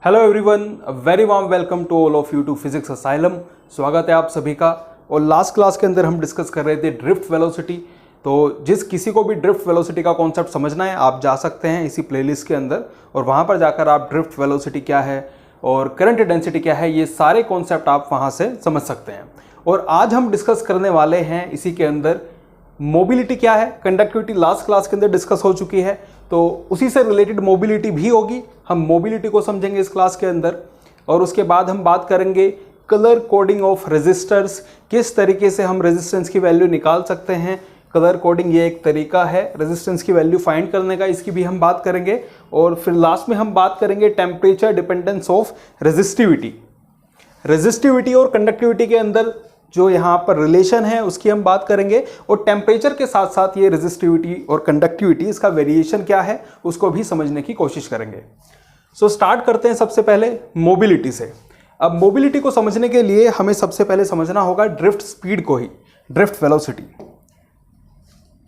Hello everyone, very warm welcome to all of you to physics asylum. स्वागत है आप सभी का। और लास्ट क्लास के अंदर हम डिस्कस कर रहे थे ड्रिफ्ट वेलोसिटी। तो जिस किसी को भी ड्रिफ्ट वेलोसिटी का कॉन्सेप्ट समझना है आप जा सकते हैं इसी प्लेलिस्ट के अंदर और वहाँ पर जाकर आप ड्रिफ्ट वेलोसिटी क्या है और करंट डेंसिटी क्या है ये सारे कॉन्सेप्ट आप वहाँ से समझ सकते हैं। और आज हम डिस्कस करने वाले हैं इसी के अंदर मोबिलिटी क्या है। कंडक्टिविटी लास्ट क्लास के अंदर डिस्कस हो चुकी है तो उसी से रिलेटेड मोबिलिटी भी होगी। हम मोबिलिटी को समझेंगे इस क्लास के अंदर और उसके बाद हम बात करेंगे कलर कोडिंग ऑफ रेजिस्टर्स, किस तरीके से हम रेजिस्टेंस की वैल्यू निकाल सकते हैं। कलर कोडिंग ये एक तरीका है रेजिस्टेंस की वैल्यू फाइंड करने का, इसकी भी हम बात करेंगे। और फिर लास्ट में हम बात करेंगे temperature dependence of resistivity. Resistivity और कंडक्टिविटी के अंदर जो यहाँ पर रिलेशन है उसकी हम बात करेंगे और टेम्परेचर के साथ साथ ये रेजिस्टिविटी और कंडक्टिविटी इसका वेरिएशन क्या है उसको भी समझने की कोशिश करेंगे। सो स्टार्ट करते हैं सबसे पहले मोबिलिटी से। अब मोबिलिटी को समझने के लिए हमें सबसे पहले समझना होगा ड्रिफ्ट स्पीड को ही, ड्रिफ्ट वेलोसिटी।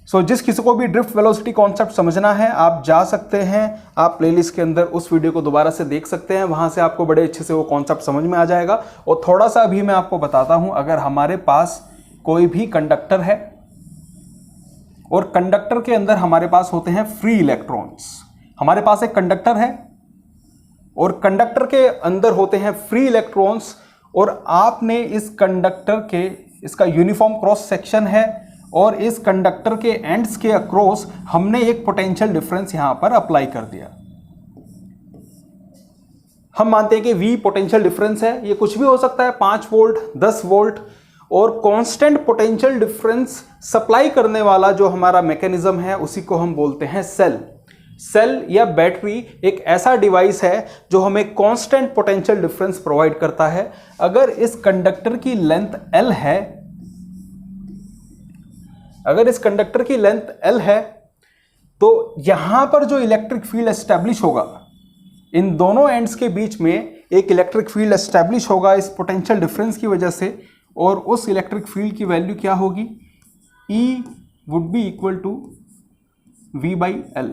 सो जिस किसी को भी ड्रिफ्ट वेलोसिटी कॉन्सेप्ट समझना है आप जा सकते हैं, आप प्लेलिस्ट के अंदर उस वीडियो को दोबारा से देख सकते हैं, वहां से आपको बड़े अच्छे से वो कॉन्सेप्ट समझ में आ जाएगा। और थोड़ा सा अभी मैं आपको बताता हूं, अगर हमारे पास कोई भी कंडक्टर है और कंडक्टर के अंदर हमारे पास होते हैं फ्री इलेक्ट्रॉन्स। हमारे पास एक कंडक्टर है और कंडक्टर के अंदर होते हैं फ्री इलेक्ट्रॉन्स और आपने इस कंडक्टर के, इसका यूनिफॉर्म क्रॉस सेक्शन है और इस कंडक्टर के एंड्स के अक्रॉस हमने एक पोटेंशियल डिफरेंस यहां पर अप्लाई कर दिया। हम मानते हैं कि V पोटेंशियल डिफरेंस है, ये कुछ भी हो सकता है, 5 वोल्ट 10 वोल्ट। और कांस्टेंट पोटेंशियल डिफरेंस सप्लाई करने वाला जो हमारा मैकेनिज्म है उसी को हम बोलते हैं सेल। सेल या बैटरी एक ऐसा डिवाइस है जो हमें कांस्टेंट पोटेंशियल डिफरेंस प्रोवाइड करता है। अगर इस कंडक्टर की लेंथ L है, अगर इस कंडक्टर की लेंथ L है तो यहां पर जो इलेक्ट्रिक फील्ड एस्टैब्लिश होगा, इन दोनों एंड्स के बीच में एक इलेक्ट्रिक फील्ड एस्टैब्लिश होगा इस पोटेंशियल डिफरेंस की वजह से। और उस इलेक्ट्रिक फील्ड की वैल्यू क्या होगी? E would be equal to V/L।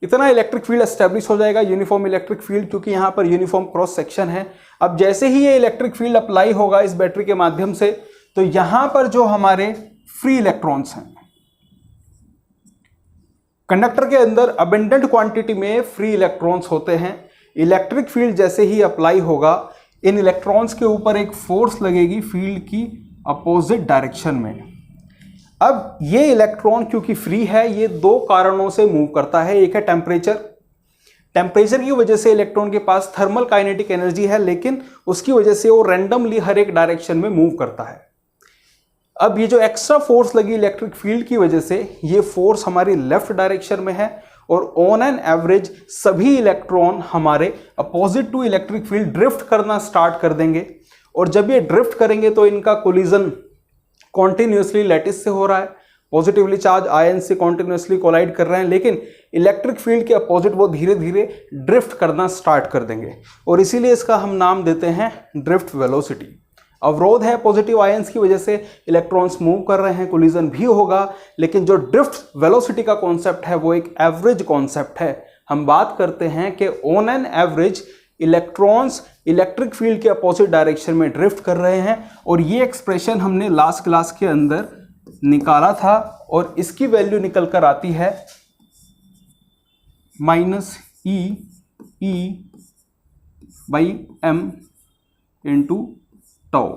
इतना इलेक्ट्रिक फील्ड एस्टैब्लिश हो जाएगा, यूनिफॉर्म इलेक्ट्रिक फील्ड, क्योंकि यहां पर यूनिफॉर्म क्रॉस सेक्शन है। अब जैसे ही ये इलेक्ट्रिक फील्ड अप्लाई होगा इस बैटरी के माध्यम से तो यहां पर जो हमारे फ्री इलेक्ट्रॉन्स हैं, कंडक्टर के अंदर अबंडेंट क्वांटिटी में फ्री इलेक्ट्रॉन्स होते हैं। इलेक्ट्रिक फील्ड जैसे ही अप्लाई होगा इन इलेक्ट्रॉन्स के ऊपर एक फोर्स लगेगी फील्ड की अपोजिट डायरेक्शन में। अब ये इलेक्ट्रॉन क्योंकि फ्री है ये दो कारणों से मूव करता है। एक है टेम्परेचर, टेम्परेचर की वजह से इलेक्ट्रॉन के पास थर्मल काइनेटिक एनर्जी है लेकिन उसकी वजह से वो रैंडमली हर एक डायरेक्शन में मूव करता है। अब ये जो एक्स्ट्रा फोर्स लगी इलेक्ट्रिक फील्ड की वजह से, ये फोर्स हमारी लेफ्ट डायरेक्शन में है और ऑन एन एवरेज सभी इलेक्ट्रॉन हमारे opposite to electric field drift करना स्टार्ट कर देंगे। और जब ये ड्रिफ्ट करेंगे तो इनका कोलिजन कॉन्टिन्यूसली लैटिस से हो रहा है, पॉजिटिवली चार्ज आयन से कॉन्टिन्यूसली कोलाइड कर रहे हैं, लेकिन इलेक्ट्रिक फील्ड के अपोजिट वो धीरे धीरे ड्रिफ्ट करना स्टार्ट कर देंगे और इसीलिए इसका हम नाम देते हैं ड्रिफ्ट वेलोसिटी। अवरोध है पॉजिटिव आयंस की वजह से इलेक्ट्रॉन्स मूव कर रहे हैं, कोलिजन भी होगा, लेकिन जो ड्रिफ्ट वेलोसिटी का कॉन्सेप्ट है वो एक एवरेज कॉन्सेप्ट है। हम बात करते हैं कि on an average electrons electric field के अपोजिट डायरेक्शन में ड्रिफ्ट कर रहे हैं। और ये एक्सप्रेशन हमने लास्ट क्लास के अंदर निकाला था और इसकी वैल्यू निकल कर आती है -E/m × टाउ।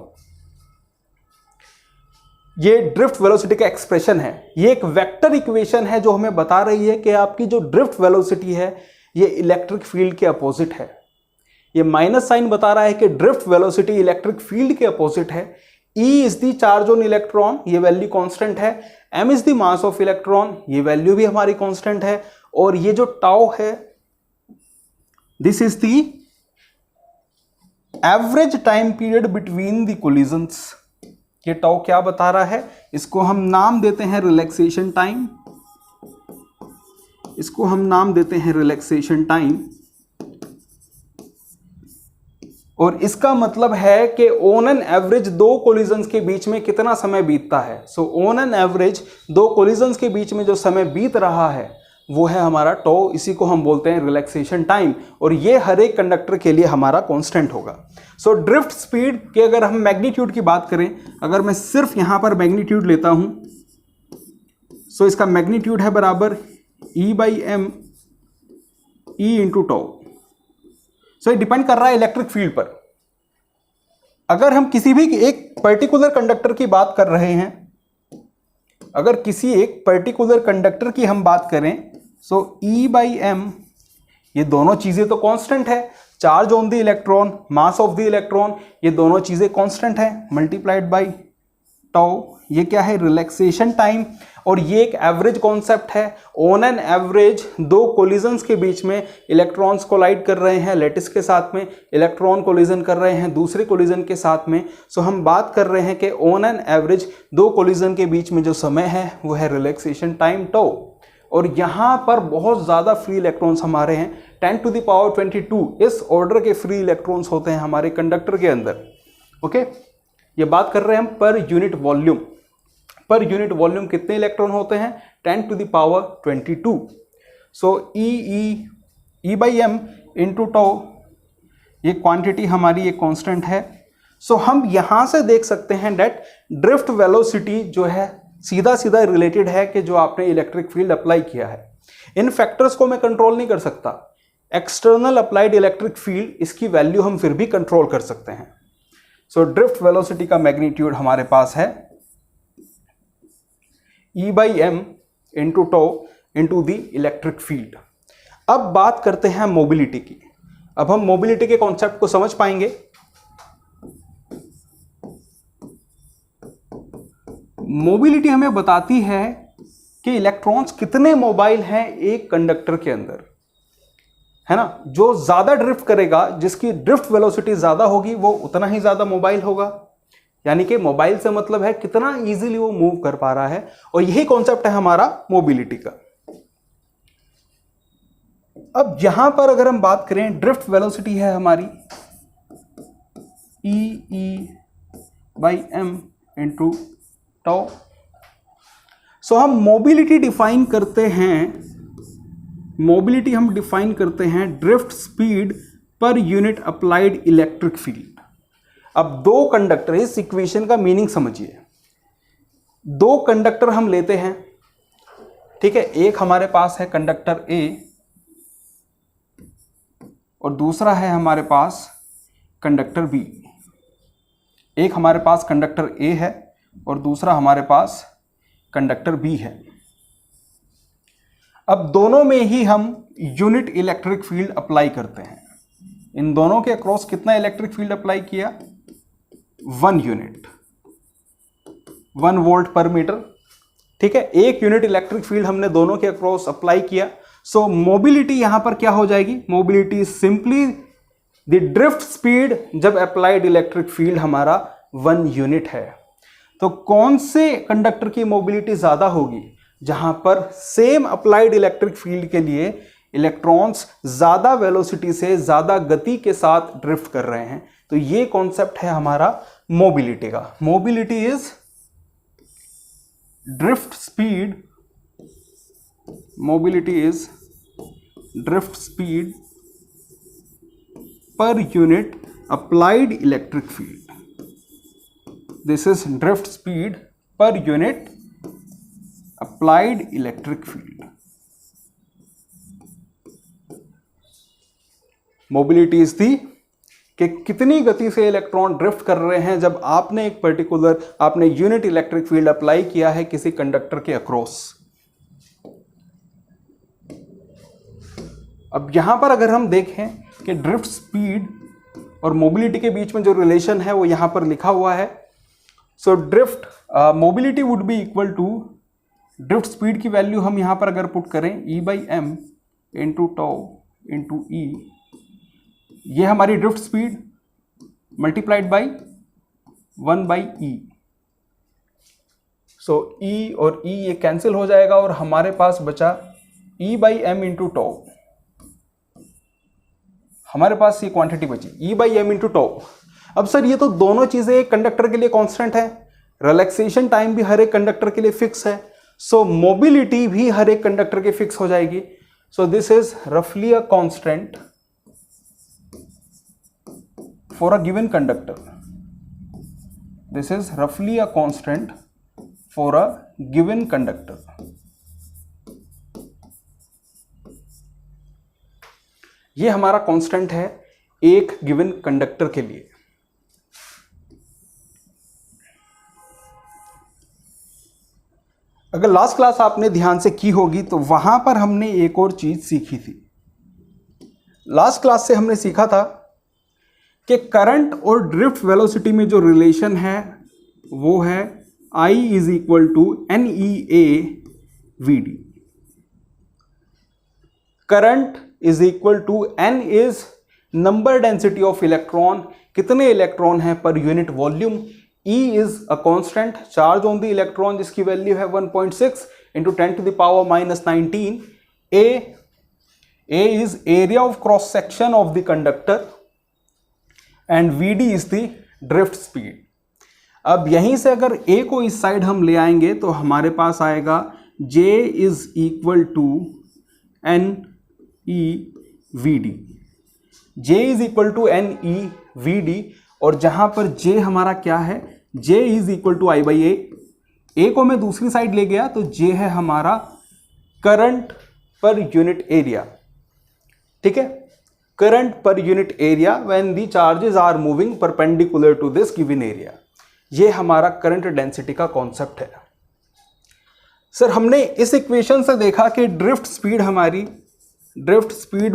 ये ड्रिफ्ट वेलोसिटी का एक्सप्रेशन है, ये एक वेक्टर इक्वेशन है जो हमें बता रही है कि आपकी जो ड्रिफ्ट वेलोसिटी है ये इलेक्ट्रिक फील्ड के अपोजिट है। ये माइनस साइन बता रहा है कि ड्रिफ्ट वेलोसिटी इलेक्ट्रिक फील्ड के अपोजिट है। E is the charge on electron, ये वैल्यू कांस्टेंट है। M is the mass of electron, ये वैल्यू भी हमारी कांस्टेंट है। और ये जो टाउ है this is the average time period between the collisions. ये टाउ क्या बता रहा है? इसको हम नाम देते हैं रिलैक्सेशन टाइम, इसको हम नाम देते हैं रिलैक्सेशन टाइम। और इसका मतलब है कि ऑन एन एवरेज दो कोलिजन्स के बीच में कितना समय बीतता है। सो ऑन एन एवरेज दो कोलिजन्स के बीच में जो समय बीत रहा है वो है हमारा टो, इसी को हम बोलते हैं रिलैक्सेशन टाइम, और ये हर एक कंडक्टर के लिए हमारा कांस्टेंट होगा। सो ड्रिफ्ट स्पीड के अगर हम मैग्नीट्यूड की बात करें, अगर मैं सिर्फ यहां पर मैग्नीट्यूड लेता हूं, सो इसका मैग्नीट्यूड है बराबर E/m E इंटू टो। सो ये डिपेंड कर रहा है इलेक्ट्रिक फील्ड पर। अगर हम किसी भी एक पर्टिकुलर कंडक्टर की बात कर रहे हैं, अगर किसी एक पर्टिकुलर कंडक्टर की हम बात करें, सो E/m, ये दोनों चीजें तो कांस्टेंट है, charge on the electron, mass of the electron, ये दोनों चीजें कांस्टेंट है, मल्टीप्लाइड बाय टाउ, ये क्या है, रिलैक्सेशन टाइम। और ये एक एवरेज कॉन्सेप्ट है। ऑन एन एवरेज दो कोलिजन्स के बीच में इलेक्ट्रॉन्स कोलाइड कर रहे हैं, लैटिस के साथ में इलेक्ट्रॉन कोलिजन कर रहे हैं दूसरे कोलिजन के साथ में। सो हम बात कर रहे हैं कि ऑन एन एवरेज दो कोलिजन के बीच में जो समय है वो है रिलैक्सेशन टाइम टो। और यहाँ पर बहुत ज़्यादा फ्री इलेक्ट्रॉन्स हमारे हैं, 10⁻22 इस ऑर्डर के फ्री इलेक्ट्रॉन्स होते हैं हमारे कंडक्टर के अंदर। ओके, ये बात कर रहे हैं हम पर यूनिट वॉल्यूम। पर यूनिट वॉल्यूम कितने इलेक्ट्रॉन होते हैं, 10⁻22। सो E/m इंटू टो, ये क्वांटिटी हमारी एक कांस्टेंट है। सो हम यहां से देख सकते हैं डेट ड्रिफ्ट वेलोसिटी जो है सीधा सीधा रिलेटेड है कि जो आपने इलेक्ट्रिक फील्ड अप्लाई किया है। इन फैक्टर्स को मैं कंट्रोल नहीं कर सकता, एक्सटर्नल अप्लाइड इलेक्ट्रिक फील्ड, इसकी वैल्यू हम फिर भी कंट्रोल कर सकते हैं। सो ड्रिफ्ट वेलोसिटी का मैग्नीट्यूड हमारे पास है E/m into tau into the electric field. अब बात करते हैं मोबिलिटी की। अब हम मोबिलिटी के कॉन्सेप्ट को समझ पाएंगे। मोबिलिटी हमें बताती है कि इलेक्ट्रॉन्स कितने मोबाइल हैं एक कंडक्टर के अंदर, है ना। जो ज्यादा ड्रिफ्ट करेगा, जिसकी ड्रिफ्ट वेलोसिटी ज्यादा होगी, वो उतना ही ज्यादा मोबाइल होगा। यानी कि मोबाइल से मतलब है कितना इजीली वो मूव कर पा रहा है, और यही कॉन्सेप्ट है हमारा मोबिलिटी का। अब यहां पर अगर हम बात करें, ड्रिफ्ट वेलोसिटी है हमारी E/m इंटू टो। सो हम मोबिलिटी डिफाइन करते हैं, मोबिलिटी हम डिफाइन करते हैं drift speed per unit applied electric field. अब दो कंडक्टर, इस इक्वेशन का मीनिंग समझिए। दो कंडक्टर हम लेते हैं, ठीक है। एक हमारे पास है कंडक्टर ए और दूसरा है हमारे पास कंडक्टर बी। एक हमारे पास कंडक्टर ए है और दूसरा हमारे पास कंडक्टर बी है। अब दोनों में ही हम यूनिट इलेक्ट्रिक फील्ड अप्लाई करते हैं। इन दोनों के अक्रॉस कितना इलेक्ट्रिक फील्ड अप्लाई किया, 1 यूनिट, 1 वोल्ट पर मीटर, ठीक है। 1 यूनिट इलेक्ट्रिक फील्ड हमने दोनों के अक्रॉस अप्लाई किया। सो मोबिलिटी यहां पर क्या हो जाएगी, mobility simply the drift speed जब अप्लाइड इलेक्ट्रिक फील्ड हमारा 1 यूनिट है। तो कौन से कंडक्टर की मोबिलिटी ज्यादा होगी, जहां पर सेम अप्लाइड इलेक्ट्रिक फील्ड के लिए इलेक्ट्रॉन्स ज्यादा वेलोसिटी से, ज्यादा गति के साथ ड्रिफ्ट कर रहे हैं। तो ये कॉन्सेप्ट है हमारा मोबिलिटी का। Mobility is drift speed, mobility is drift speed per unit applied electric field. This is drift speed per unit applied electric field. Mobility is the कि कितनी गति से इलेक्ट्रॉन ड्रिफ्ट कर रहे हैं जब आपने एक पर्टिकुलर, आपने यूनिट इलेक्ट्रिक फील्ड अप्लाई किया है किसी कंडक्टर के अक्रॉस। अब यहां पर अगर हम देखें कि ड्रिफ्ट स्पीड और मोबिलिटी के बीच में जो रिलेशन है वो यहां पर लिखा हुआ है। So drift mobility would be equal to, drift speed की वैल्यू हम यहां पर अगर पुट करें E/m इंटू टो इंटू ई, ये हमारी drift speed multiplied by 1/e। So E और E ये कैंसिल हो जाएगा और हमारे पास बचा E/m इंटू टो। हमारे पास ये क्वांटिटी बची E/m इंटू टो। अब सर ये तो दोनों चीजें एक कंडक्टर के लिए कांस्टेंट है, रिलैक्सेशन टाइम भी हर एक कंडक्टर के लिए फिक्स है, सो मोबिलिटी भी हर एक कंडक्टर की फिक्स हो जाएगी. सो दिस इज रफली a constant for a given conductor. This is रफली a constant for a given conductor. ये हमारा कांस्टेंट है एक गिवन कंडक्टर के लिए. अगर लास्ट क्लास आपने ध्यान से की होगी तो वहां पर हमने एक और चीज सीखी थी. लास्ट क्लास से हमने सीखा था कि करंट और ड्रिफ्ट वेलोसिटी में जो रिलेशन है वो है I is equal to NEA VD. Current is equal to N is number density of electron, कितने इलेक्ट्रॉन है per unit volume. E is a constant charge on the electron जिसकी वैल्यू है 1.6 into 10 to the power minus 19. A is area of cross section of the conductor and VD is the drift speed. अब यहीं से अगर A को इस side हम ले आएंगे तो हमारे पास आएगा J is equal to NE VD. J is equal to NE VD और जहां पर J हमारा क्या है, J is equal to I by A को मैं दूसरी साइड ले गया तो J है हमारा करंट पर यूनिट एरिया. ठीक है, current per unit area when the charges are moving perpendicular to this given area. ये हमारा करंट डेंसिटी का कॉन्सेप्ट है. सर हमने इस इक्वेशन से देखा कि drift speed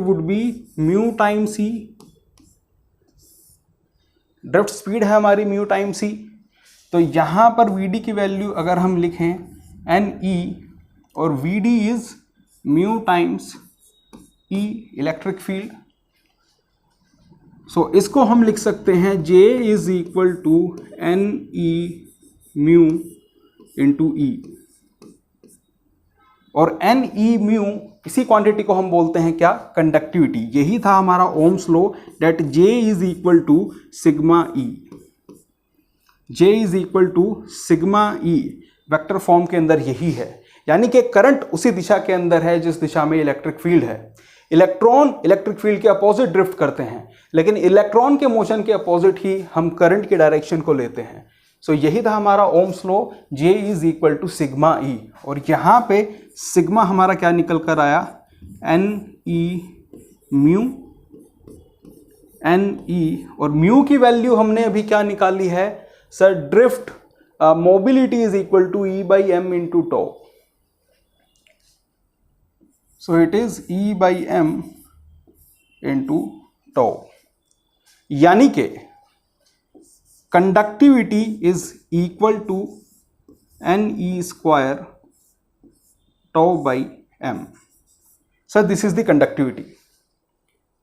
would be mu time c. Drift speed है हमारी म्यू टाइम सी. तो यहां पर VD की वैल्यू अगर हम लिखें NE और VD is mu times E electric field. So इसको हम लिख सकते हैं J is equal to NE mu into E. और NE म्यू इसी क्वांटिटी को हम बोलते हैं क्या, कंडक्टिविटी. यही था हमारा ohms law that J is equal to sigma E. J is equal to sigma E vector form के अंदर यही है. यानी कि करंट उसी दिशा के अंदर है जिस दिशा में इलेक्ट्रिक फील्ड है. इलेक्ट्रॉन इलेक्ट्रिक फील्ड के अपोजिट ड्रिफ्ट करते हैं, लेकिन इलेक्ट्रॉन के मोशन के अपोजिट ही हम करंट की डायरेक्शन को लेते हैं. सो यही था हमारा ohms law, J is equal to sigma E. और यहाँ पे सिग्मा हमारा क्या निकल कर आया, NE म्यू. NE और म्यू की वैल्यू हमने अभी क्या निकाली है sir, drift mobility is equal to E by M into tau. So it is E by M into tau. यानी कि conductivity is equal to NE square tau by M. Sir this is the conductivity,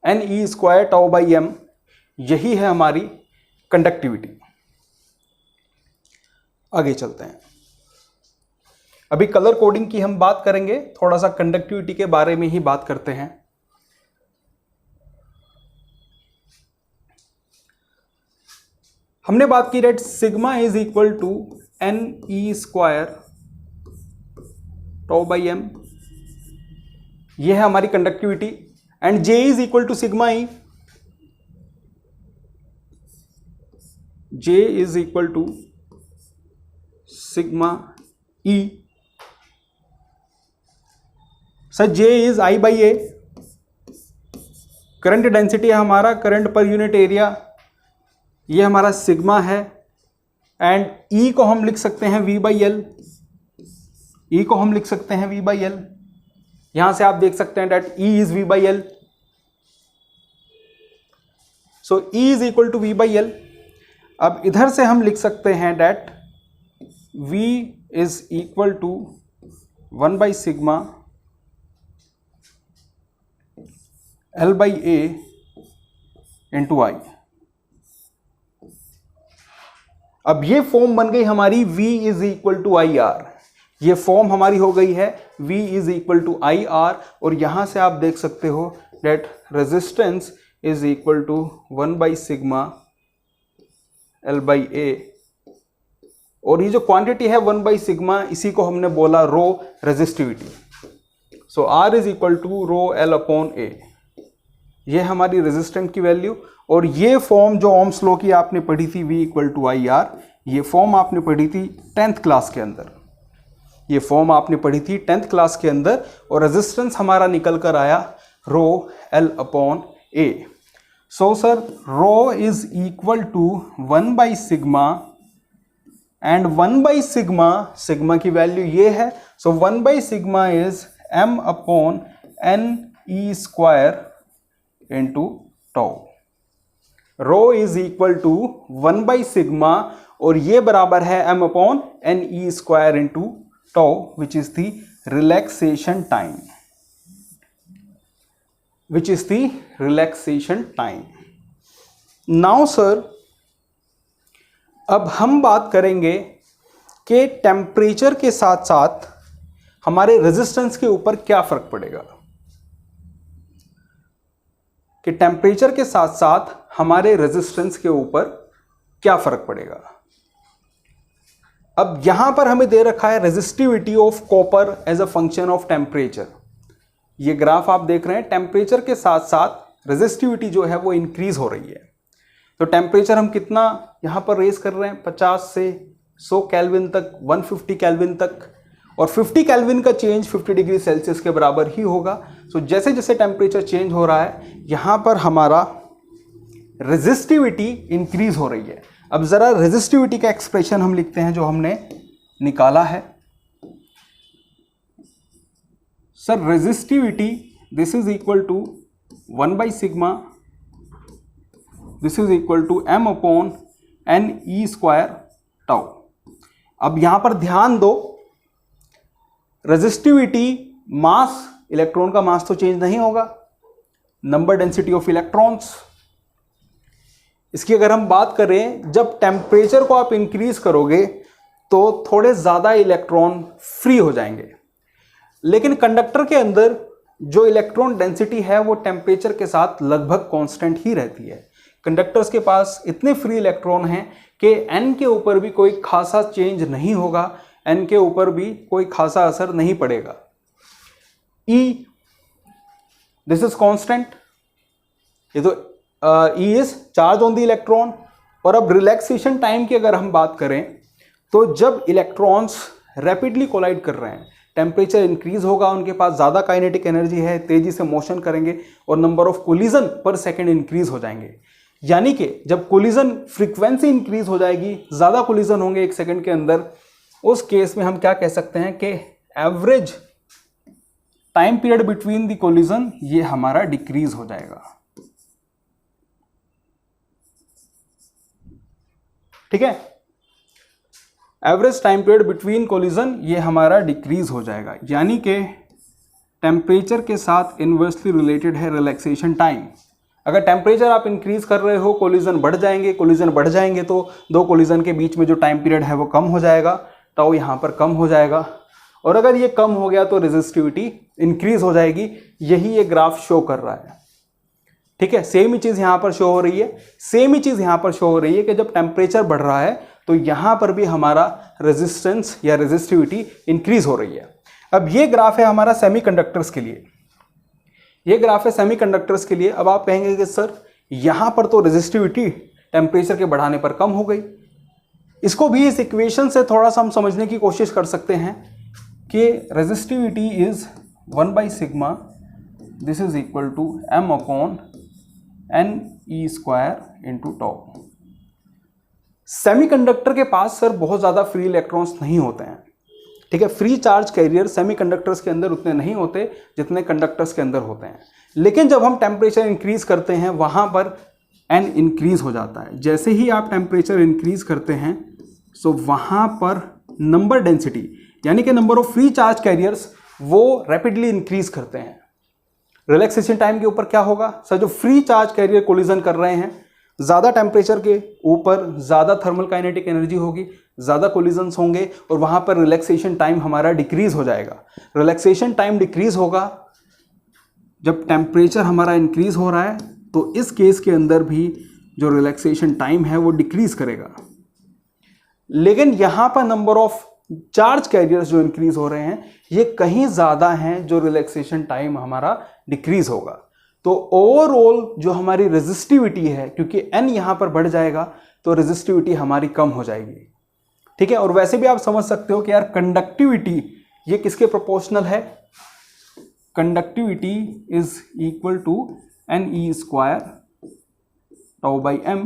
NE square tau by M. यही है हमारी conductivity. आगे चलते हैं. अभी colour coding की हम बात करेंगे, थोड़ा सा कंडक्टिविटी के बारे में ही बात करते हैं. हमने बात की रेट sigma is equal to NE square tau by M. यह है हमारी conductivity. And J is equal to sigma E. J is equal to sigma E. Sir J is I by A. Current density है हमारा, current per unit area, ये हमारा sigma है. And E को हम लिख सकते हैं V बाई L. E को हम लिख सकते हैं V बाई L. यहां से आप देख सकते हैं that E is V by L. So E is equal to V by L. अब इधर से हम लिख सकते हैं that V is equal to 1 by sigma L by A into I. अब ये फॉर्म बन गई हमारी V is equal to I R. ये फॉर्म हमारी हो गई है V is equal to I R. और यहां से आप देख सकते हो date resistance is equal to 1 by sigma L by A और ये जो क्वांटिटी है 1/σ, इसी को हमने बोला rho resistivity. So R is equal to rho L/A। ये हमारी रेजिस्टेंट की वैल्यू। और ये फॉर्म जो ओम्स लॉ की आपने पढ़ी थी V इक्वल टू IR, ये फॉर्म आपने पढ़ी थी 10th क्लास के अंदर। ये फॉर्म आपने पढ़ी थी 10th क्लास के अंदर। और रेजिस्टेंस हमारा निकल कर आया rho L/A। So sir rho is equal to 1/σ, and 1/σ, sigma की वैल्यू ये है। So 1/σ is m/ne² into tau. Rho is equal to 1/σ और ये बराबर है m/ne² into tau, which is the relaxation time, which is the relaxation time. Now sir, अब हम बात करेंगे कि टेम्परेचर के साथ साथ हमारे रेजिस्टेंस के ऊपर क्या फर्क पड़ेगा, कि टेम्परेचर के साथ साथ हमारे रेजिस्टेंस के ऊपर क्या फर्क पड़ेगा। अब यहां पर हमें दे रखा है resistivity of copper as a function of temperature. ये ग्राफ आप देख रहे हैं, टेम्परेचर के साथ साथ रेजिस्टिविटी जो है वो इंक्रीज हो रही है। तो टेम्परेचर हम कितना यहाँ पर रेज कर रहे हैं, 50 से 100 केल्विन तक, 150 केल्विन तक, और 50 केल्विन का चेंज 50 डिग्री सेल्सियस के बराबर ही होगा। सो जैसे जैसे टेम्परेचर चेंज हो रहा है यहाँ पर हमारा रेजिस्टिविटी इंक्रीज हो रही है। अब ज़रा रेजिस्टिविटी का एक्सप्रेशन हम लिखते हैं जो हमने निकाला है। Sir resistivity, this is equal to 1/σ, this is equal to m/ne² tau. अब यहां पर ध्यान दो, रेजिस्टिविटी मास, इलेक्ट्रॉन का मास तो चेंज नहीं होगा, नंबर डेंसिटी ऑफ इलेक्ट्रॉन्स। इसकी अगर हम बात करें, जब टेम्परेचर को आप इंक्रीज करोगे तो थोड़े ज्यादा इलेक्ट्रॉन फ्री हो जाएंगे, लेकिन कंडक्टर के अंदर जो इलेक्ट्रॉन डेंसिटी है वो टेम्परेचर के साथ लगभग कांस्टेंट ही रहती है। कंडक्टर्स के पास इतने फ्री इलेक्ट्रॉन हैं कि n के ऊपर भी कोई खासा चेंज नहीं होगा, n के ऊपर भी कोई खासा असर नहीं पड़ेगा। E, दिस इज कांस्टेंट, ये तो E is charge on the electron. और अब रिलैक्सेशन टाइम की अगर हम बात करें तो जब इलेक्ट्रॉन्स रैपिडली कोलाइड कर रहे हैं, टेम्परेचर इंक्रीज होगा, उनके पास ज़्यादा काइनेटिक एनर्जी है, तेजी से मोशन करेंगे और नंबर ऑफ कोलिजन पर सेकेंड इंक्रीज हो जाएंगे। यानी कि जब कोलिजन फ्रीक्वेंसी इंक्रीज हो जाएगी, ज़्यादा कोलिजन होंगे एक सेकेंड के अंदर, उस केस में हम क्या कह सकते हैं कि average time period between the collision ये हमारा डिक्रीज हो जाएगा। ठीक है, average time period between collision ये हमारा डिक्रीज हो जाएगा। यानी कि टेम्परेचर के साथ इन्वर्सली रिलेटेड है रिलैक्सेशन टाइम। अगर टेम्परेचर आप इंक्रीज कर रहे हो, कोलिजन बढ़ जाएंगे, कोलिजन बढ़ जाएंगे तो दो कोलिजन के बीच में जो टाइम पीरियड है वो कम हो जाएगा, टाउ यहाँ पर कम हो जाएगा। और अगर ये कम हो गया तो रेजिस्टिविटी इंक्रीज हो जाएगी। यही ये ग्राफ शो कर रहा है। ठीक है, सेम ही चीज़ यहाँ पर शो हो रही है, सेम ही चीज़ यहाँ पर शो हो रही है कि जब टेम्परेचर बढ़ रहा है तो यहाँ पर भी हमारा रेजिस्टेंस या रेजिस्टिविटी इंक्रीज हो रही है। अब ये ग्राफ है हमारा सेमीकंडक्टर्स के लिए, ये ग्राफ है सेमीकंडक्टर्स के लिए। अब आप कहेंगे कि सर यहाँ पर तो रेजिस्टिविटी टेम्परेचर के बढ़ाने पर कम हो गई। इसको भी इस इक्वेशन से थोड़ा सा हम समझने की कोशिश कर सकते हैं कि resistivity is 1/σ, this is equal to m/ne² into tau. Semiconductor के पास सर बहुत ज़्यादा फ्री इलेक्ट्रॉन्स नहीं होते हैं। ठीक है, फ्री चार्ज कैरियर सेमीकंडक्टर्स के अंदर उतने नहीं होते जितने कंडक्टर्स के अंदर होते हैं। लेकिन जब हम टेम्परेचर इंक्रीज करते हैं वहाँ पर n इंक्रीज हो जाता है। जैसे ही आप टेम्परेचर इंक्रीज करते हैं सो वहाँ पर नंबर डेंसिटी यानी कि number of free charge carriers वो रैपिडली इंक्रीज करते हैं। रिलैक्सेशन टाइम के ऊपर क्या होगा सर, जो फ्री चार्ज कैरियर कोलिजन कर रहे हैं, ज़्यादा टेम्परेचर के ऊपर ज़्यादा थर्मल काइनेटिक एनर्जी होगी, ज़्यादा कोलिजन्स होंगे और वहाँ पर रिलैक्सेशन टाइम हमारा डिक्रीज हो जाएगा। रिलैक्सेशन टाइम डिक्रीज होगा जब टेम्परेचर हमारा इंक्रीज हो रहा है, तो इस केस के अंदर भी जो रिलैक्सेशन टाइम है वो डिक्रीज करेगा। लेकिन यहां पर नंबर ऑफ चार्ज कैरियर्स जो इंक्रीज हो रहे हैं ये कहीं ज्यादा हैं, जो रिलैक्सेशन टाइम हमारा डिक्रीज होगा। तो ओवरऑल जो हमारी रेजिस्टिविटी है, क्योंकि n यहां पर बढ़ जाएगा तो रेजिस्टिविटी हमारी कम हो जाएगी। ठीक है, और वैसे भी आप समझ सकते हो कि यार कंडक्टिविटी ये किसके प्रोपोर्शनल है, conductivity is equal to NE square tau by m।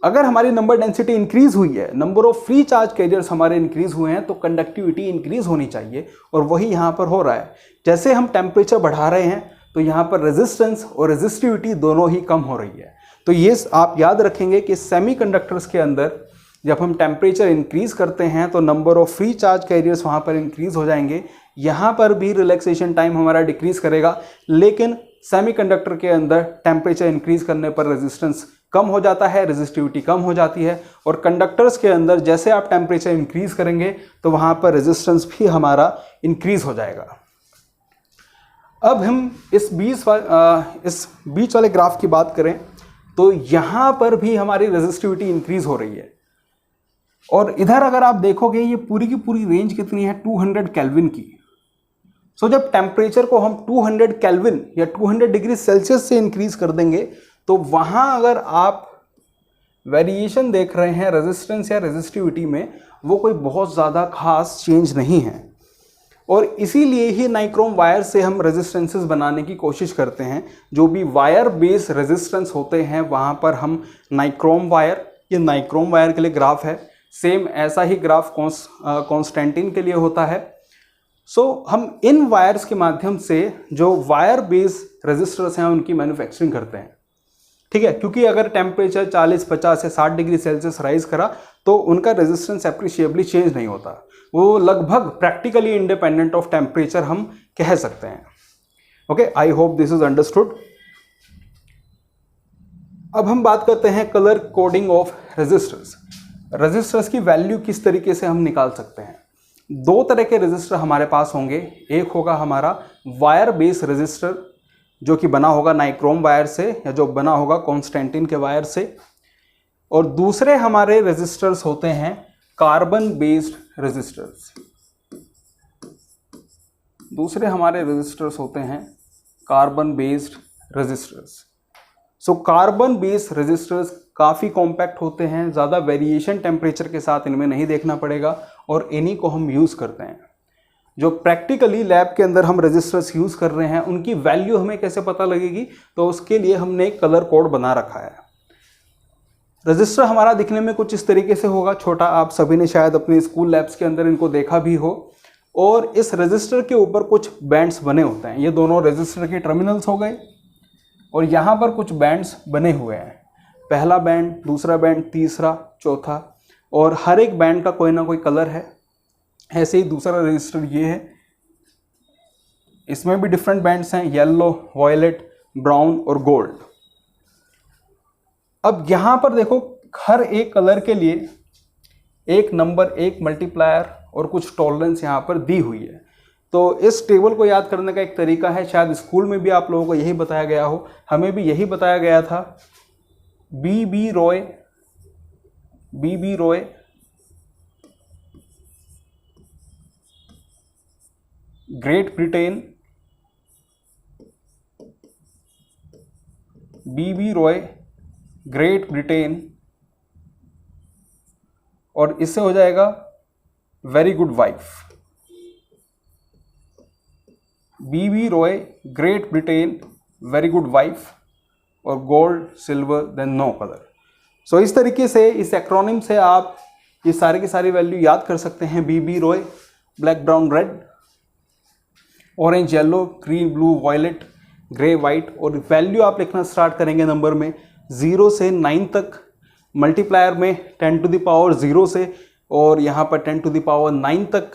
अगर हमारी नंबर डेंसिटी इंक्रीज हुई है, number of free charge carriers हमारे इंक्रीज हुए हैं, तो कंडक्टिविटी इंक्रीज होनी चाहिए, और वही यहां पर हो रहा है। जैसे हम टेम्परेचर बढ़ा रहे हैं तो यहां पर रेजिस्टेंस और रेजिस्टिविटी दोनों ही कम हो रही है। तो ये आप याद रखेंगे कि सेमीकंडक्टर्स के अंदर जब हम टेम्परेचर इंक्रीज करते हैं तो number of free charge carriers वहां पर इंक्रीज हो जाएंगे। यहां पर भी रिलैक्सेशन टाइम हमारा डिक्रीज करेगा, लेकिन सेमीकंडक्टर के अंदर टेम्परेचर इंक्रीज करने पर रेजिस्टेंस कम हो जाता है, रेजिस्टिविटी कम हो जाती है। और कंडक्टर्स के अंदर जैसे आप टेम्परेचर इंक्रीज करेंगे तो वहां पर रेजिस्टेंस भी हमारा इंक्रीज हो जाएगा। अब हम इस बीच वाले ग्राफ की बात करें तो यहां पर भी हमारी रेजिस्टिविटी इंक्रीज हो रही है, और इधर अगर आप देखोगे ये पूरी की पूरी रेंज कितनी है, 200 केल्विन की। सो जब टेम्परेचर को हम 200 केल्विन या 200 डिग्री सेल्सियस से इंक्रीज कर देंगे तो वहां अगर आप वेरिएशन देख रहे हैं रेजिस्टेंस या रेजिस्टिविटी में, वो कोई बहुत ज़्यादा खास चेंज नहीं है। और इसीलिए ही नाइक्रोम वायर से हम रेजिस्टेंसेस बनाने की कोशिश करते हैं। जो भी वायर बेस रेजिस्टेंस होते हैं वहाँ पर हम नाइक्रोम वायर, ये नाइक्रोम वायर के लिए ग्राफ है, सेम ऐसा ही ग्राफ कॉन्स्टेंटिन के लिए होता है। सो हम इन वायर्स के माध्यम से जो वायर बेस रेजिस्टर्स हैं उनकी मैन्युफैक्चरिंग करते हैं। ठीक है, क्योंकि अगर टेम्परेचर 40, 50 से 60 डिग्री सेल्सियस राइज करा तो उनका रेजिस्टेंस एप्रिशिएबली चेंज नहीं होता, वो लगभग प्रैक्टिकली इंडिपेंडेंट ऑफ टेम्परेचर हम कह सकते हैं। Okay, I hope this is understood. अब हम बात करते हैं colour coding of resistors. Resistors की वैल्यू किस तरीके से हम निकाल सकते हैं। दो तरह के रेजिस्टर हमारे पास होंगे, एक होगा हमारा वायर बेस रेजिस्टर जो कि बना होगा नाइक्रोम वायर से या जो बना होगा कॉन्स्टेंटिन के वायर से, और दूसरे हमारे रेजिस्टर्स होते हैं कार्बन बेस्ड रेजिस्टर्स। दूसरे हमारे रेजिस्टर्स होते हैं carbon based resistors. So carbon based resistors काफ़ी कॉम्पैक्ट होते हैं, ज़्यादा वेरिएशन टेम्परेचर के साथ इनमें नहीं देखना पड़ेगा, और इन्हीं को हम यूज़ करते हैं। जो प्रैक्टिकली लैब के अंदर हम रेजिस्टर्स यूज़ कर रहे हैं उनकी वैल्यू हमें कैसे पता लगेगी, तो उसके लिए हमने एक कलर कोड बना रखा है। रजिस्टर हमारा दिखने में कुछ इस तरीके से होगा, छोटा, आप सभी ने शायद अपने स्कूल लैब्स के अंदर इनको देखा भी हो। और इस रजिस्टर के ऊपर कुछ बैंड्स बने होते हैं, ये दोनों रजिस्टर के टर्मिनल्स हो गए, और यहाँ पर कुछ बैंड्स बने हुए हैं, पहला बैंड, दूसरा बैंड, तीसरा, चौथा, और हर एक बैंड का कोई ना कोई कलर है। ऐसे ही दूसरा रजिस्टर ये है, इसमें भी डिफरेंट बैंड्स हैं, येलो, वॉयलेट, ब्राउन और गोल्ड। अब यहां पर देखो हर एक कलर के लिए एक नंबर, एक मल्टीप्लायर और कुछ टॉलरेंस यहां पर दी हुई है। तो इस टेबल को याद करने का एक तरीका है, शायद स्कूल में भी आप लोगों को यही बताया गया हो, हमें भी यही बताया गया था। B B Roy great Britain, B Roy great Britain, और इससे हो जाएगा very good wife. B Roy great Britain very good wife, और gold, silver, then no colour. So इस तरीके से इस एक्रोनिम से आप ये सारे की सारी वैल्यू याद कर सकते हैं। B ROY black, brown, red, orange, yellow, green, blue, violet, grey, white, और वैल्यू आप लिखना स्टार्ट करेंगे नंबर में 0 से 9 तक, मल्टीप्लायर में 10 टू द पावर 0 से और यहाँ पर 10 टू द पावर 9 तक,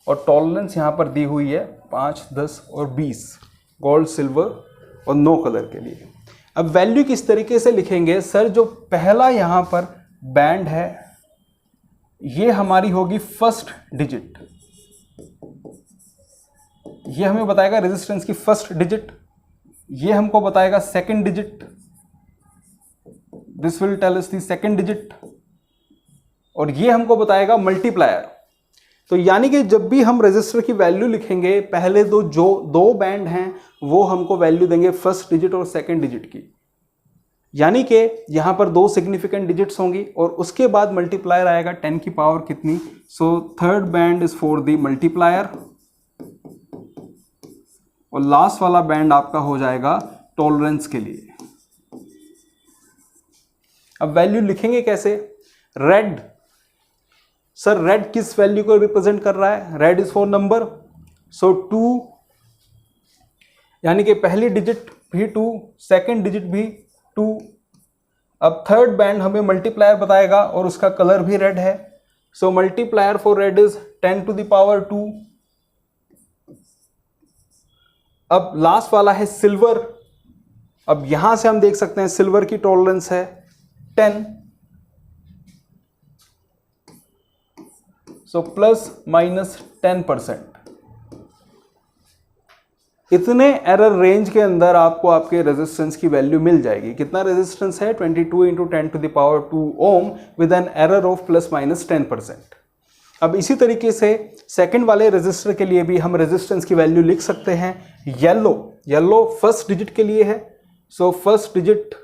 और टॉलरेंस यहाँ पर दी हुई है 5, 10 और 20, गोल्ड, सिल्वर और नो कलर के लिए। अब वैल्यू किस तरीके से लिखेंगे सर, जो पहला यहाँ पर बैंड है ये हमारी होगी फर्स्ट डिजिट, ये हमें बताएगा रेजिस्टेंस की फर्स्ट डिजिट, ये हमको बताएगा second digit, this will tell us the second digit, और ये हमको बताएगा मल्टीप्लायर। तो यानी कि जब भी हम रेजिस्टर की वैल्यू लिखेंगे, पहले जो दो बैंड हैं वो हमको वैल्यू देंगे फर्स्ट डिजिट और सेकंड डिजिट की, यानी कि यहां पर दो सिग्निफिकेंट डिजिट्स होंगी और उसके बाद मल्टीप्लायर आएगा 10 की पावर कितनी। So third band is for the multiplier और लास्ट वाला बैंड आपका हो जाएगा टॉलरेंस के लिए। अब वैल्यू लिखेंगे कैसे? रेड, सर रेड किस वैल्यू को रिप्रेजेंट कर रहा है? रेड इज फॉर नंबर, सो 2, यानी कि पहली डिजिट भी 2, सेकंड डिजिट भी 2। अब थर्ड बैंड हमें मल्टीप्लायर बताएगा और उसका कलर भी रेड है, so multiplier for red is 10 to the power 2। अब लास्ट वाला है सिल्वर। अब यहां से हम देख सकते हैं सिल्वर की टॉलरेंस है 10, सो प्लस माइनस 10%। इतने एरर रेंज के अंदर आपको आपके रेजिस्टेंस की वैल्यू मिल जाएगी। कितना रेजिस्टेंस है? 22 into 10 to the power 2 ohm with an error of plus minus 10%। अब इसी तरीके से सेकंड वाले रेजिस्टर के लिए भी हम रेजिस्टेंस की वैल्यू लिख सकते हैं। येलो फर्स्ट डिजिट के लिए है, सो फर्स्ट डिजिट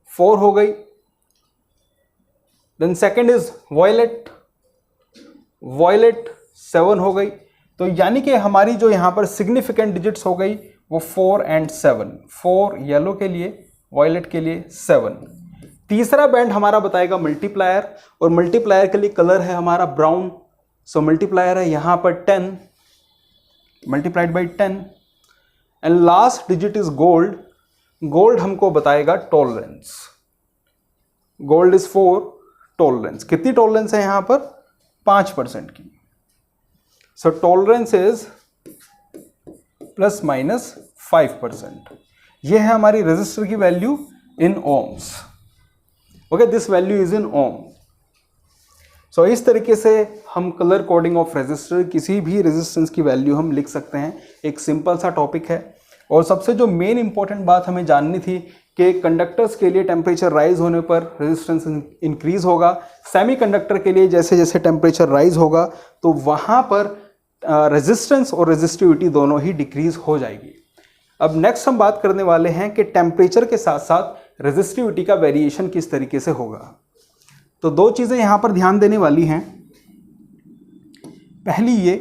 4 हो गई। देन सेकंड इज वॉयलेट 7 हो गई। तो यानी कि हमारी जो यहां पर सिग्निफिकेंट डिजिट्स हो गई वो 4 एंड 7, 4 येलो के लिए, वॉयलेट के लिए 7। तीसरा बैंड हमारा बताएगा मल्टीप्लायर और मल्टीप्लायर के लिए कलर है हमारा ब्राउन, सो मल्टीप्लायर है यहां पर 10 multiplied by 10 and last digit is gold हमको बताएगा टॉलरेंस। Gold is 4 tolerance. कितनी टॉलरेंस है यहां पर? 5% की। So tolerance is plus minus 5%। यह है हमारी रेजिस्टर की value in ohms. Okay, this value is in ohm. So इस तरीके से हम कलर कोडिंग ऑफ रेजिस्टर, किसी भी रेजिस्टेंस की वैल्यू हम लिख सकते हैं। एक सिंपल सा टॉपिक है। और सबसे जो मेन इंपॉर्टेंट बात हमें जाननी थी कि कंडक्टर्स के लिए टेम्परेचर राइज होने पर रेजिस्टेंस इंक्रीज होगा, सेमीकंडक्टर के लिए जैसे जैसे टेम्परेचर राइज होगा तो वहाँ पर रेजिस्टेंस और रेजिस्टिविटी दोनों ही डिक्रीज हो जाएगी। अब नेक्स्ट हम बात करने वाले हैं कि टेम्परेचर के साथ साथ रेजिस्टिविटी का वेरिएशन किस तरीके से होगा। तो दो चीज़ें यहाँ पर ध्यान देने वाली हैं। पहली ये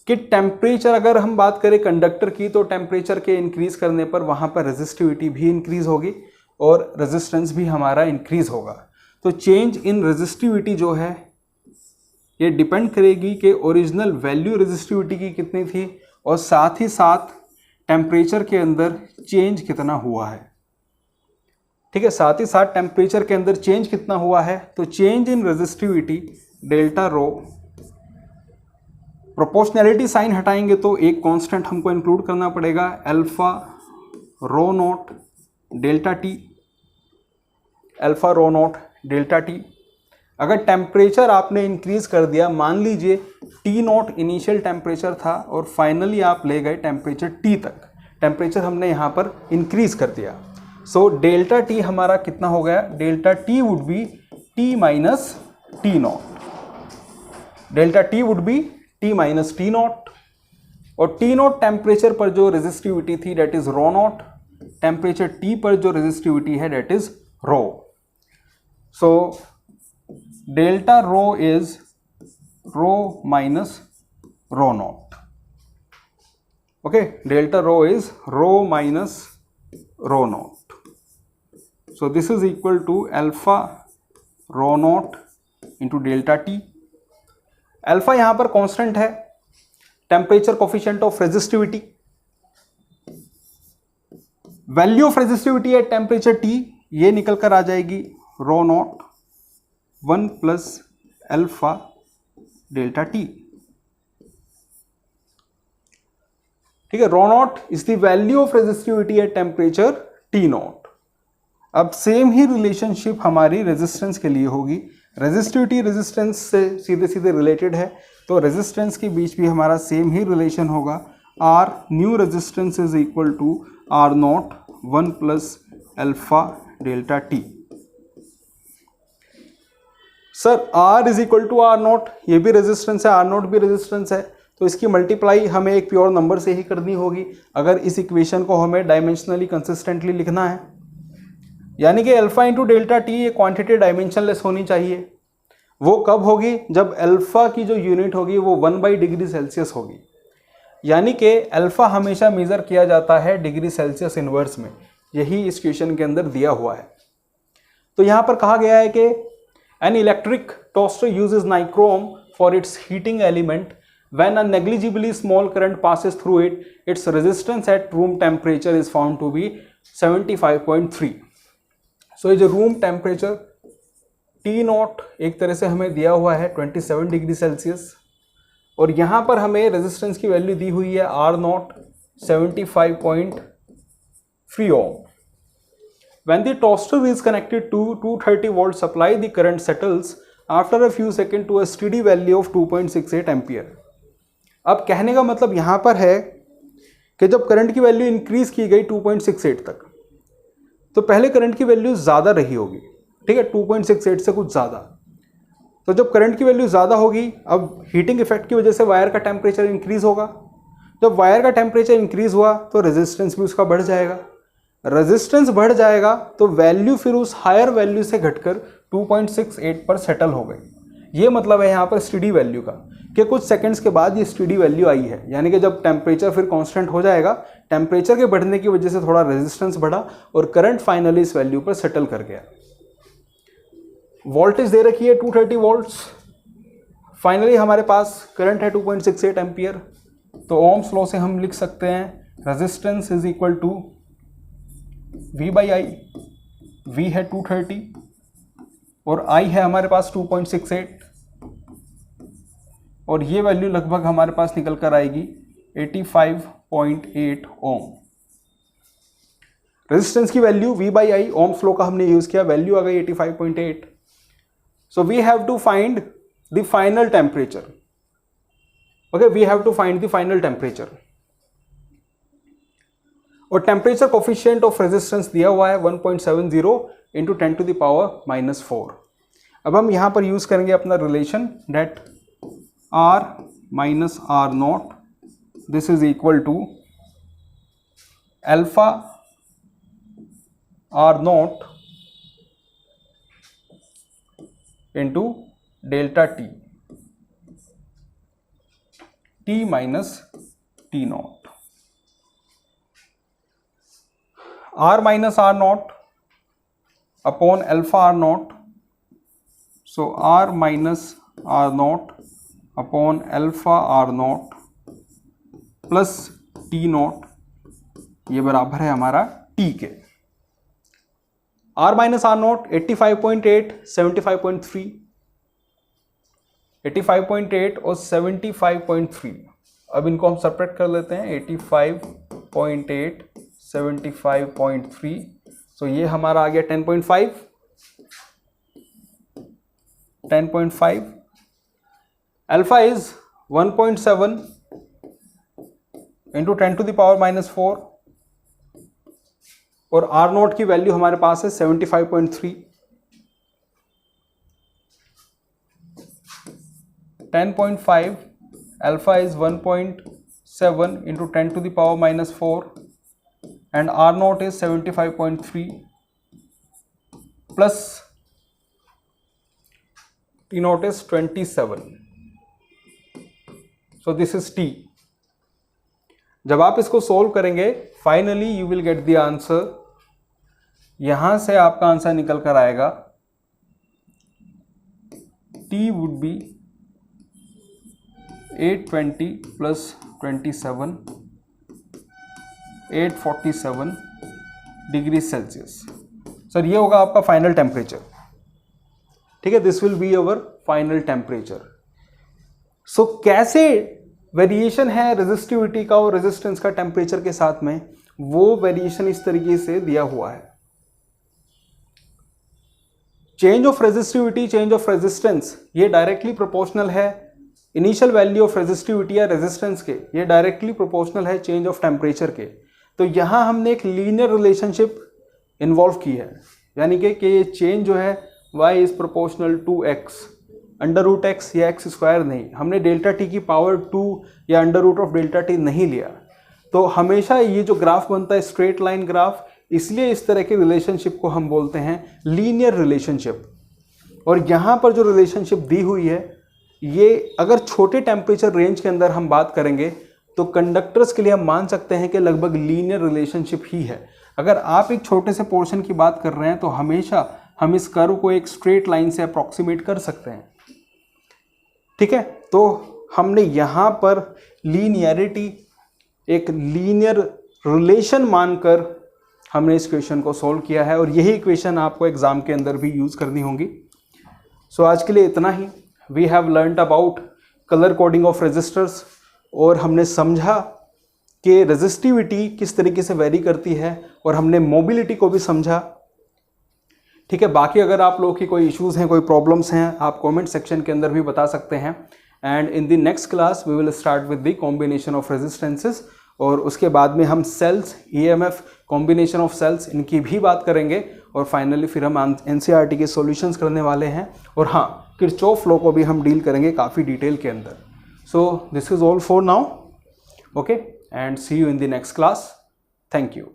कि टेम्परेचर, अगर हम बात करें कंडक्टर की, तो टेम्परेचर के इंक्रीज करने पर वहाँ पर रेजिस्टिविटी भी इंक्रीज होगी और रेजिस्टेंस भी हमारा इंक्रीज होगा। तो चेंज इन रेजिस्टिविटी जो है ये डिपेंड करेगी कि ओरिजिनल वैल्यू रेजिस्टिविटी की कितनी थी और साथ ही साथ टेम्परेचर के अंदर चेंज कितना हुआ है। ठीक है, साथ ही साथ टेम्परेचर के अंदर चेंज कितना हुआ है। तो change in resistivity delta rho, proportionality sign हटाएंगे तो एक कांस्टेंट हमको इंक्लूड करना पड़ेगा, alpha rho naught delta T, alpha rho naught delta T. अगर टेम्परेचर आपने इंक्रीज कर दिया, मान लीजिए टी नॉट इनिशियल टेम्परेचर था और फाइनली आप ले गए टेम्परेचर टी तक, टेम्परेचर हमने यहाँ पर इंक्रीज कर दिया। सो डेल्टा टी हमारा कितना हो गया? Delta T would be T minus T naught. Delta T would be T minus T naught और टी नॉट टेम्परेचर पर जो रेजिस्टिविटी थी that is rho naught, temperature T पर जो रेजिस्टिविटी है that is rho. So delta rho is rho minus rho naught. Okay, delta rho is rho minus rho naught. So this is equal to alpha rho naught into delta T. Alpha यहां पर constant है, temperature coefficient of resistivity, value of resistivity at temperature T, ये निकल कर आ जाएगी rho naught 1 plus alpha delta T. ठीक है, rho naught is the value of resistivity at temperature T naught. अब सेम ही रिलेशनशिप हमारी रेजिस्टेंस के लिए होगी। रेजिस्टिविटी रेजिस्टेंस से सीधे सीधे रिलेटेड है, तो रेजिस्टेंस के बीच भी हमारा सेम ही रिलेशन होगा। R new resistance is equal to R naught 1 plus alpha delta T. Sir R is equal to R naught, ये भी रेजिस्टेंस है, आर नॉट भी रेजिस्टेंस है, तो इसकी मल्टीप्लाई हमें एक प्योर नंबर से ही करनी होगी अगर इस इक्वेशन को हमें डायमेंशनली कंसिस्टेंटली लिखना है। यानी कि अल्फा इंटू डेल्टा टी ये क्वांटिटी डायमेंशनलेस होनी चाहिए। वो कब होगी? जब अल्फा की जो यूनिट होगी वो 1 डिग्री सेल्सियस होगी। यानी कि अल्फा हमेशा मेजर किया जाता है डिग्री सेल्सियस इनवर्स में, यही इस क्वेश्चन के अंदर दिया हुआ है। तो यहाँ पर कहा गया है कि an electric toaster uses nichrome for its heating element when a negligibly small current passes through it, its resistance at room temperature is found to be 75.3. So ये जो रूम टेम्परेचर T नॉट एक तरह से हमें दिया हुआ है 27 degree Celsius, और यहाँ पर हमें रेजिस्टेंस की वैल्यू दी हुई है R not 75.3 ohm. When the toaster is connected to 230 volt supply, the current settles after a few seconds to a steady value of 2.68 ampere. अब कहने का मतलब यहाँ पर है कि जब करंट की वैल्यू इंक्रीज की गई 2.68 तक, तो पहले करंट की वैल्यू ज़्यादा रही होगी, ठीक है, 2.68 से कुछ ज़्यादा। तो जब करंट की वैल्यू ज़्यादा होगी, अब हीटिंग इफेक्ट की वजह से वायर का टेम्परेचर इंक्रीज होगा। जब वायर का टेम्परेचर इंक्रीज हुआ तो रेजिस्टेंस भी उसका बढ़ जाएगा। रेजिस्टेंस बढ़ जाएगा तो वैल्यू फिर उस हायर वैल्यू से घटकर 2.68 पर सेटल हो गई। ये मतलब है यहाँ पर स्टेडी वैल्यू का, कि कुछ सेकंड्स के बाद ये स्टेडी वैल्यू आई है। यानी कि जब टेम्परेचर फिर कांस्टेंट हो जाएगा, टेम्परेचर के बढ़ने की वजह से थोड़ा रेजिस्टेंस बढ़ा और करंट फाइनली इस वैल्यू पर सेटल कर गया। वोल्टेज दे रखी है 230 वोल्ट्स, फाइनली हमारे पास करंट है 2.68 एम्पियर। तो ओम्स लॉ से हम लिख सकते हैं resistance is equal to V by I. V है 230 और I है हमारे पास 2.68, और ये वैल्यू लगभग हमारे पास निकल कर आएगी 85.8 ओम। रेजिस्टेंस की value V by I, Ohm's law का हमने यूज किया, वैल्यू आ गई 85.8। So we have to find the final temperature. Okay, we have to find the final temperature, और टेम्परेचर कोफिशिएंट ऑफ रेजिस्टेंस दिया हुआ है 1.70 इंटू 10 टू द पावर -4। अब हम यहां पर यूज करेंगे अपना relation that R minus R naught, this is equal to alpha R naught into delta T, T minus T naught. R minus R naught upon alpha R naught, so R minus R naught upon alpha R naught plus T naught, ये बराबर है हमारा T के। R minus R not 85.8, 75.3, 85.8 और 75.3। अब इनको हम separate कर लेते हैं, 85.8 75.3, तो ये हमारा आ गया 10.5। 10.5 alpha is 1.7 into 10 to the power -4, और R नॉट की वैल्यू हमारे पास है 75.3। 10.5 alpha is 1.7 into 10 to the power -4 and R naught is 75.3 plus T naught is 27. So this is T. जब आप इसको सोल्व करेंगे finally you will get the answer. यहां से आपका आंसर निकल कर आएगा T would be 820 plus 27 847 degree Celsius. Sir ये होगा आपका फाइनल टेम्परेचर, ठीक है, this will be our final temperature. So कैसे वेरिएशन है रेजिस्टिविटी का और रेजिस्टेंस का टेम्परेचर के साथ में, वो वेरिएशन इस तरीके से दिया हुआ है। Change of resistivity, change of resistance, ये डायरेक्टली प्रोपोर्शनल है इनिशियल वैल्यू ऑफ रेजिस्टिविटी या रेजिस्टेंस के, ये डायरेक्टली प्रोपोर्शनल है चेंज ऑफ टेम्परेचर के। तो यहां हमने एक लीनियर रिलेशनशिप इन्वॉल्व की है, यानी कि ये चेंज जो है y is proportional to x, √x या x² नहीं, हमने डेल्टा टी की पावर 2 या √डेल्टा टी नहीं लिया। तो हमेशा ये जो ग्राफ बनता है स्ट्रेट लाइन ग्राफ, इसलिए इस तरह के रिलेशनशिप को हम बोलते हैं लीनियर रिलेशनशिप। और यहाँ पर जो रिलेशनशिप दी हुई है, ये अगर छोटे टेम्परेचर रेंज के अंदर हम बात करेंगे तो कंडक्टर्स के लिए हम मान सकते हैं कि लगभग लीनियर रिलेशनशिप ही है। अगर आप एक छोटे से पोर्शन की बात कर रहे हैं तो हमेशा हम इस कर्व को एक स्ट्रेट लाइन से अप्रॉक्सीमेट कर सकते हैं। ठीक है, तो हमने यहाँ पर लीनियरिटी, एक लीनियर रिलेशन मानकर हमने इस क्वेश्चन को सॉल्व किया है और यही इक्वेशन आपको एग्जाम के अंदर भी यूज करनी होगी। सो आज के लिए इतना ही। We have learned about colour coding of resistors और हमने समझा कि रेजिस्टिविटी किस तरीके से वेरी करती है और हमने मोबिलिटी को भी समझा। ठीक है, बाकी अगर आप लोगों की कोई इश्यूज़ हैं, कोई प्रॉब्लम्स हैं, आप कमेंट सेक्शन के अंदर भी बता सकते हैं। And in the next class we will start with the combination of resistances और उसके बाद में हम cells, EMF, combination of cells, इनकी भी बात करेंगे और फाइनली फिर हम एनसीईआरटी के सॉल्यूशंस करने वाले हैं। और हाँ, किरचॉफ लॉ को भी हम डील करेंगे काफ़ी डिटेल के अंदर। So this is all for now, okay, and see you in the next class. Thank you.